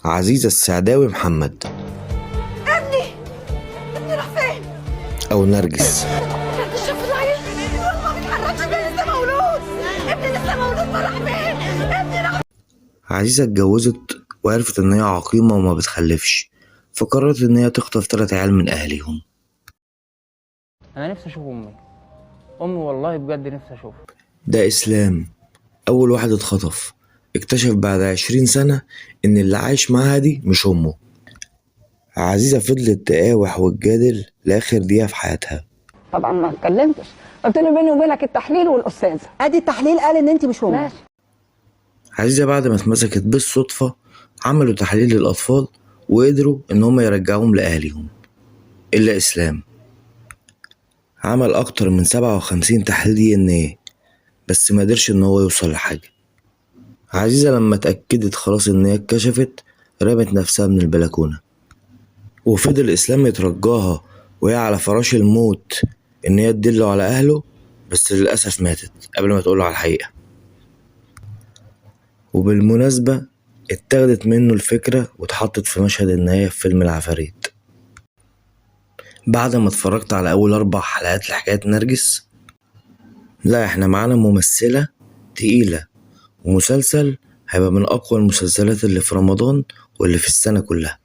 عزيزة السعداوي محمد ابني راح فين؟ أو نرجس. نرجس شاف العيل؟ والله ما بيتحركش، ابني لسه مولود، ابني لسه مولود، ما راح فين؟ ابني راح. عزيزة اتجوزت وعرفت إن هي عقيمة وما بتخلفش، فقررت إن هي تخطف 3 عيال من أهليهم. انا نفسي اشوف امي والله بجد نفسي اشوفها. ده إسلام، أول واحد اتخطف. اكتشف بعد 20 سنة إن اللي عايش معاها دي مش أمه. عزيزة فضلت تقاوح وتجادل لآخر دقيقة في حياتها. طبعا ما اتكلمتش، قلت له بيني وبينك التحليل والاستاذه. ادي التحليل قال ان انت مش امي. ماشي. عزيزة بعد ما اتمسكت بالصدفة عملوا تحليل للأطفال وقدروا إن هم يرجعوهم لأهلهم، إلا إسلام عمل أكتر من 57 تحليل DNA بس ما قدرش إن هو يوصل لحاجة. عزيزة لما اتأكدت خلاص إن هي اتكشفت رمت نفسها من البلكونة، وفضل إسلام يترجاها وهي على فراش الموت إن هي تدله على أهله، بس للأسف ماتت قبل ما تقوله على الحقيقة. وبالمناسبة اتاخدت منه الفكرة واتحطت في مشهد النهاية في فيلم العفاريت. بعد ما اتفرجت على أول 4 حلقات لحكاية نرجس، لا احنا معانا ممثلة تقيلة ومسلسل هيبقى من أقوى المسلسلات اللي في رمضان واللي في السنة كلها.